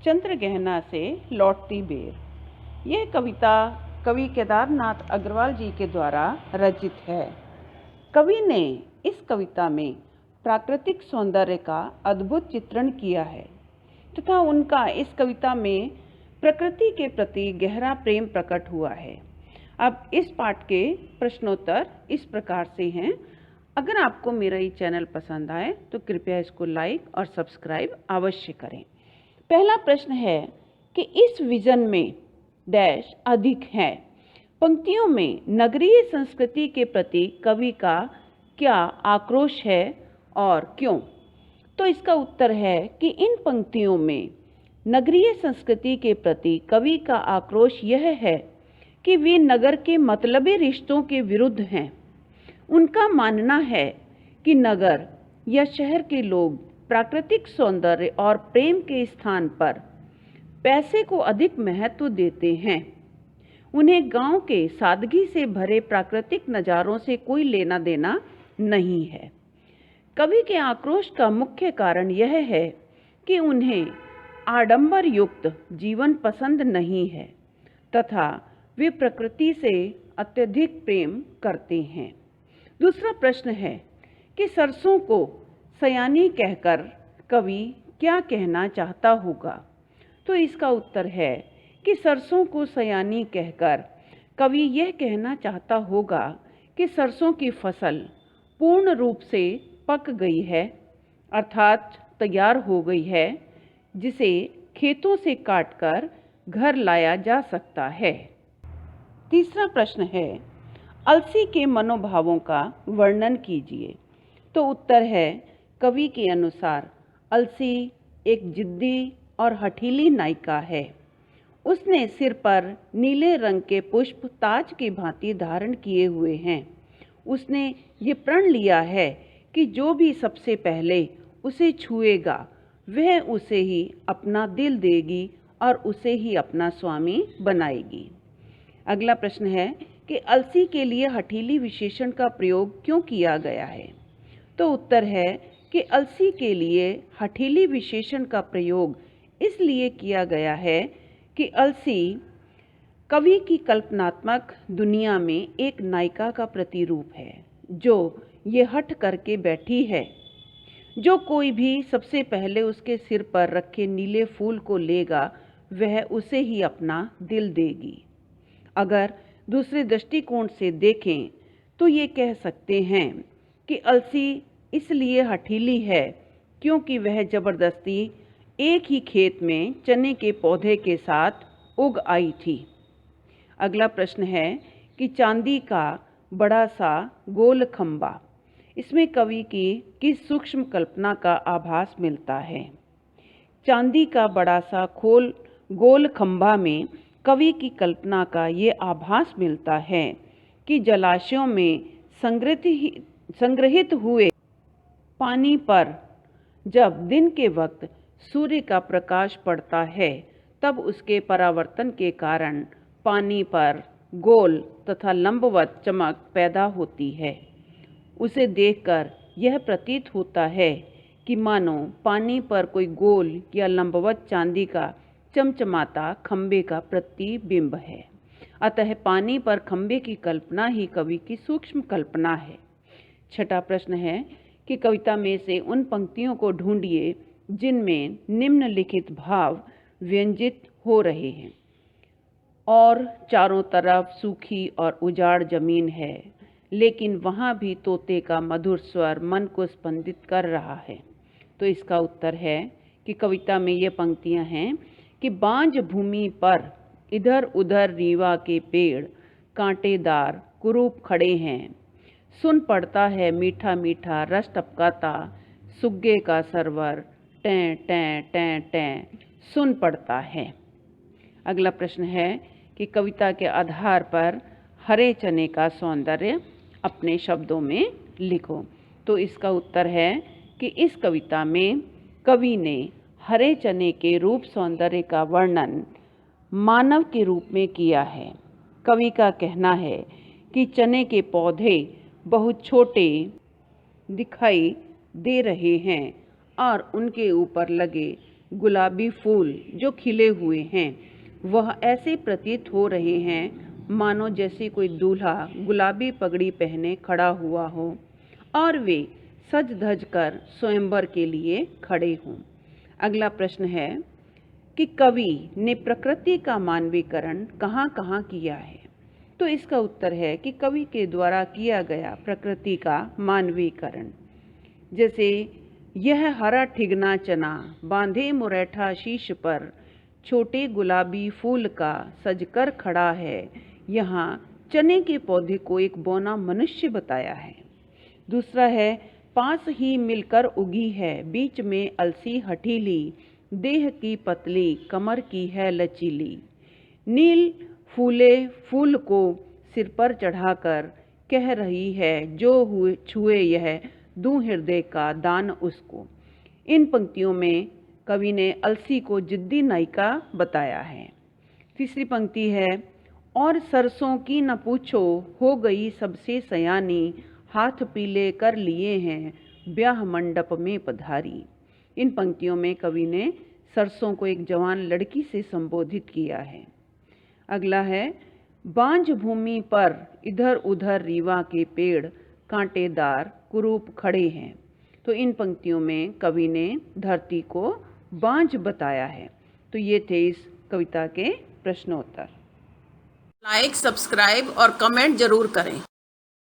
चंद्रगहना से लौटती बेर। यह कविता कवि केदारनाथ अग्रवाल जी के द्वारा रचित है। कवि ने इस कविता में प्राकृतिक सौंदर्य का अद्भुत चित्रण किया है तथा उनका इस कविता में प्रकृति के प्रति गहरा प्रेम प्रकट हुआ है। अब इस पाठ के प्रश्नोत्तर इस प्रकार से हैं। अगर आपको मेरा ये चैनल पसंद आए तो कृपया इसको लाइक और सब्सक्राइब अवश्य करें। पहला प्रश्न है कि इस विजन में डैश अधिक है। पंक्तियों में नगरीय संस्कृति के प्रति कवि का क्या आक्रोश है और क्यों? तो इसका उत्तर है कि इन पंक्तियों में नगरीय संस्कृति के प्रति कवि का आक्रोश यह है कि वे नगर के मतलबी रिश्तों के विरुद्ध हैं। उनका मानना है कि नगर या शहर के लोग प्राकृतिक सौंदर्य और प्रेम के स्थान पर पैसे को अधिक महत्व देते हैं। उन्हें गांव के सादगी से भरे प्राकृतिक नज़ारों से कोई लेना देना नहीं है। कवि के आक्रोश का मुख्य कारण यह है कि उन्हें आडंबर युक्त जीवन पसंद नहीं है तथा वे प्रकृति से अत्यधिक प्रेम करते हैं। दूसरा प्रश्न है कि सरसों को सयानी कहकर कवि क्या कहना चाहता होगा? तो इसका उत्तर है कि सरसों को सयानी कहकर कवि यह कहना चाहता होगा कि सरसों की फसल पूर्ण रूप से पक गई है, अर्थात तैयार हो गई है, जिसे खेतों से काटकर घर लाया जा सकता है। तीसरा प्रश्न है अलसी के मनोभावों का वर्णन कीजिए। तो उत्तर है कवि के अनुसार अलसी एक जिद्दी और हठीली नायिका है। उसने सिर पर नीले रंग के पुष्प ताज की भांति धारण किए हुए हैं। उसने ये प्रण लिया है कि जो भी सबसे पहले उसे छुएगा वह उसे ही अपना दिल देगी और उसे ही अपना स्वामी बनाएगी। अगला प्रश्न है कि अलसी के लिए हठीली विशेषण का प्रयोग क्यों किया गया है? तो उत्तर है कि अलसी के लिए हठीली विशेषण का प्रयोग इसलिए किया गया है कि अलसी कवि की कल्पनात्मक दुनिया में एक नायिका का प्रतिरूप है जो ये हठ करके बैठी है। जो कोई भी सबसे पहले उसके सिर पर रखे नीले फूल को लेगा वह उसे ही अपना दिल देगी। अगर दूसरे दृष्टिकोण से देखें तो ये कह सकते हैं कि अलसी इसलिए हठीली है क्योंकि वह जबरदस्ती एक ही खेत में चने के पौधे के साथ उग आई थी। अगला प्रश्न है कि चांदी का बड़ा सा गोल खंबा, इसमें कवि की किस सूक्ष्म कल्पना का आभास मिलता है? चांदी का बड़ा सा गोल खंबा में कवि की कल्पना का ये आभास मिलता है कि जलाशयों में संग्रहित हुए पानी पर जब दिन के वक्त सूर्य का प्रकाश पड़ता है तब उसके परावर्तन के कारण पानी पर गोल तथा लंबवत चमक पैदा होती है। उसे देखकर यह प्रतीत होता है कि मानो पानी पर कोई गोल या लंबवत चांदी का चमचमाता खंबे का प्रतिबिंब है। अतः पानी पर खंबे की कल्पना ही कवि की सूक्ष्म कल्पना है। छठा प्रश्न है कि कविता में से उन पंक्तियों को ढूंढिए जिनमें निम्नलिखित भाव व्यंजित हो रहे हैं। और चारों तरफ सूखी और उजाड़ जमीन है, लेकिन वहाँ भी तोते का मधुर स्वर मन को स्पंदित कर रहा है। तो इसका उत्तर है कि कविता में ये पंक्तियाँ हैं कि बांझ भूमि पर इधर उधर रीवा के पेड़ कांटेदार कुरूप खड़े हैं। सुन पड़ता है मीठा मीठा रस टपकाता सुग्गे का सरवर टें टें टें टें सुन पड़ता है। अगला प्रश्न है कि कविता के आधार पर हरे चने का सौंदर्य अपने शब्दों में लिखो। तो इसका उत्तर है कि इस कविता में कवि ने हरे चने के रूप सौंदर्य का वर्णन मानव के रूप में किया है। कवि का कहना है कि चने के पौधे बहुत छोटे दिखाई दे रहे हैं और उनके ऊपर लगे गुलाबी फूल जो खिले हुए हैं वह ऐसे प्रतीत हो रहे हैं मानो जैसे कोई दूल्हा गुलाबी पगड़ी पहने खड़ा हुआ हो और वे सज धज कर स्वयंवर के लिए खड़े हों। अगला प्रश्न है कि कवि ने प्रकृति का मानवीकरण कहाँ कहाँ किया है। तो इसका उत्तर है कि कवि के द्वारा किया गया प्रकृति का मानवीकरण, जैसे यह हरा ठिगना चना बांधे मुरैठा शीश पर, छोटे गुलाबी फूल का सजकर खड़ा है। यहाँ चने के पौधे को एक बौना मनुष्य बताया है। दूसरा है पास ही मिलकर उगी है, बीच में अलसी हठीली, देह की पतली कमर की है लचीली। नील फूले फूल को सिर पर चढ़ाकर कह रही है, जो हुए छुए यह दूं हृदय का दान उसको। इन पंक्तियों में कवि ने अलसी को जिद्दी नायिका बताया है। तीसरी पंक्ति है और सरसों की न पूछो, हो गई सबसे सयानी, हाथ पीले कर लिए हैं ब्याह मंडप में पधारी। इन पंक्तियों में कवि ने सरसों को एक जवान लड़की से संबोधित किया है। अगला है बांझ भूमि पर इधर उधर रीवा के पेड़ कांटेदार कुरूप खड़े हैं। तो इन पंक्तियों में कवि ने धरती को बांझ बताया है। तो ये थे इस कविता के प्रश्नोत्तर। लाइक, सब्सक्राइब और कमेंट जरूर करें।